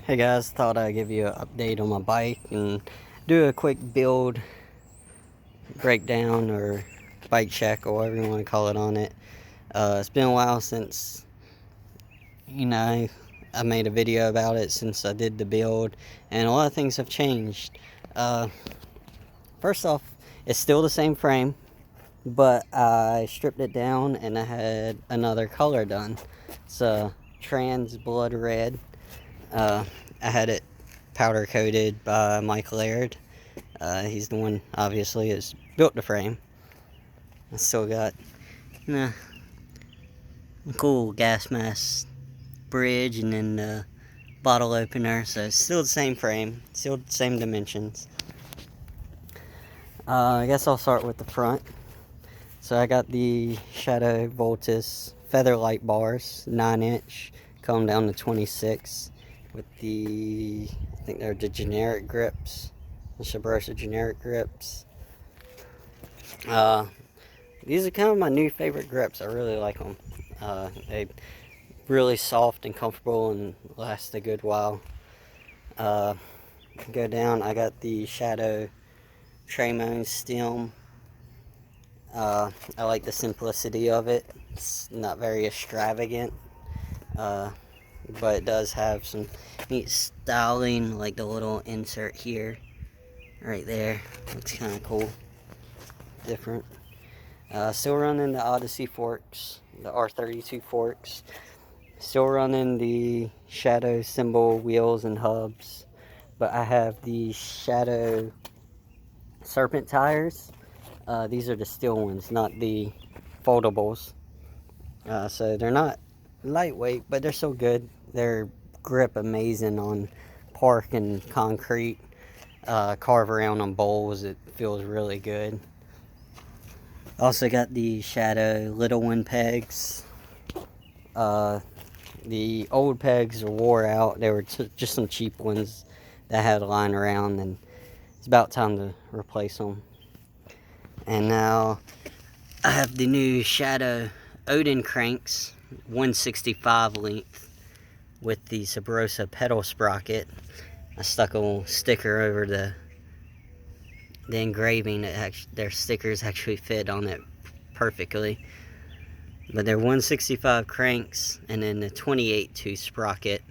Hey guys, thought I'd give you an update on my bike and do a quick build breakdown or bike check or whatever you want to call it on it. It's been a while since, I made a video about it since I did the build, and a lot of things have changed. Uh, First off, it's still the same frame, but I stripped it down and I had another color done. It's a trans blood red. I had it powder coated by Mike Laird. He's the one, obviously, that's built the frame. I still got a cool gas mask bridge and then the bottle opener. So it's still the same frame, still the same dimensions. I guess I'll start with the front. So I got the Shadow Voltus Featherlight bars, 9-inch, come down to 26 with the, I think they're the generic grips, the Sabrosa generic grips. These are kind of my new favorite grips. I really like them. They really soft and comfortable and last a good while. Go down, I got the Shadow Tremone stem. I like the simplicity of it. It's not very extravagant, but it does have some neat styling, like the little insert here, right there. Looks kind of cool, different. Still running the Odyssey forks, the R32 forks. Still running the Shadow symbol wheels and hubs, but I have the Shadow Serpent tires. These are the steel ones, not the foldables. So they're not lightweight, but they're so good. They're grip amazing on park and concrete. Carve around on bowls, it feels really good. Also got the Shadow little one pegs. The old pegs are wore out. They were just some cheap ones that had lying around, and it's about time to replace them. And now I have the new Shadow Odin cranks, 165 length, with the Sabrosa pedal sprocket. I stuck a little sticker over the engraving. Their stickers actually fit on it perfectly. But they're 165 cranks and then the 28-2 sprocket.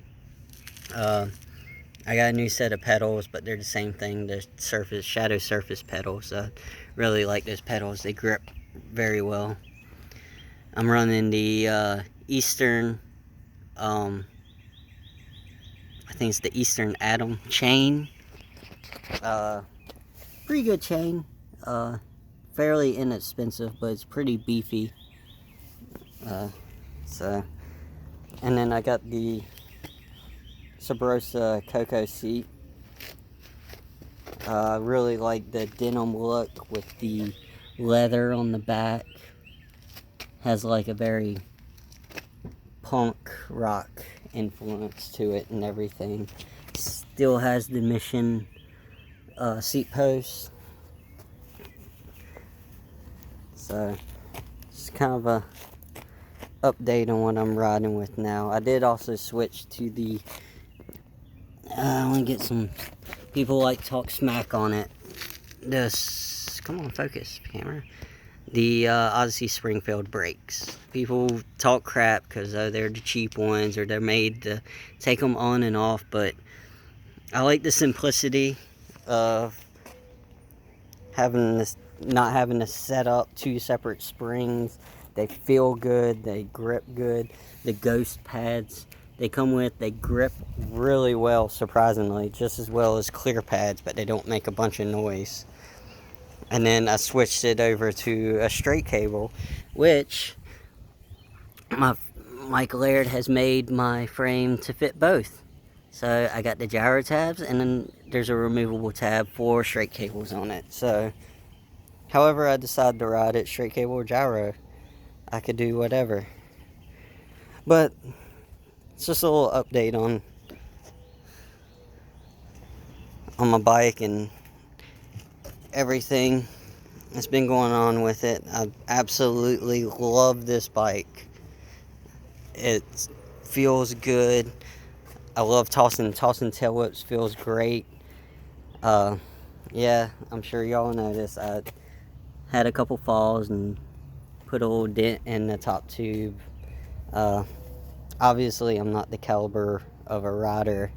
I got a new set of pedals, but they're the same thing. The Shadow surface pedals. I really like those pedals. They grip very well. I'm running the Eastern, I think it's the Eastern Atom chain. Pretty good chain. Fairly inexpensive, but it's pretty beefy. And then I got the Sabrosa Cocoa seat. I really like the denim look with the leather on the back. Has like a very punk rock influence to it and everything. Still has the Mission seat post. So it's kind of a update on what I'm riding with now. I did also switch to the I want to get some people like talk smack on it. Come on, focus, camera. The Odyssey Springfield brakes. People talk crap because they're the cheap ones or they're made to take them on and off, but I like the simplicity of not having to set up two separate springs. They feel good, they grip good. The ghost pads they come with, they grip really well, surprisingly, just as well as clear pads, but they don't make a bunch of noise. And then I switched it over to a straight cable, which Mike Laird has made my frame to fit both. So I got the gyro tabs, and then there's a removable tab for straight cables on it. So however I decide to ride it, straight cable or gyro, I could do whatever. But it's just a little update on my bike and everything that's been going on with it. I absolutely love this bike. It feels good. I love tossing tail whips, feels great. Yeah, I'm sure y'all know this. I had a couple falls and put a little dent in the top tube. Uh, Obviously, I'm not the caliber of a rider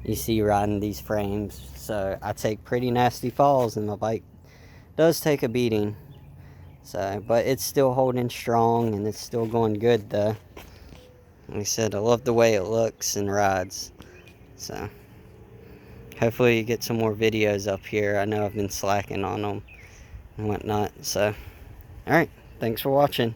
you see riding these frames, so I take pretty nasty falls, and my bike does take a beating. So, but it's still holding strong, and it's still going good though. Like I said, I love the way it looks and rides. So, hopefully you get some more videos up here. I know I've been slacking on them and whatnot. So, alright, thanks for watching.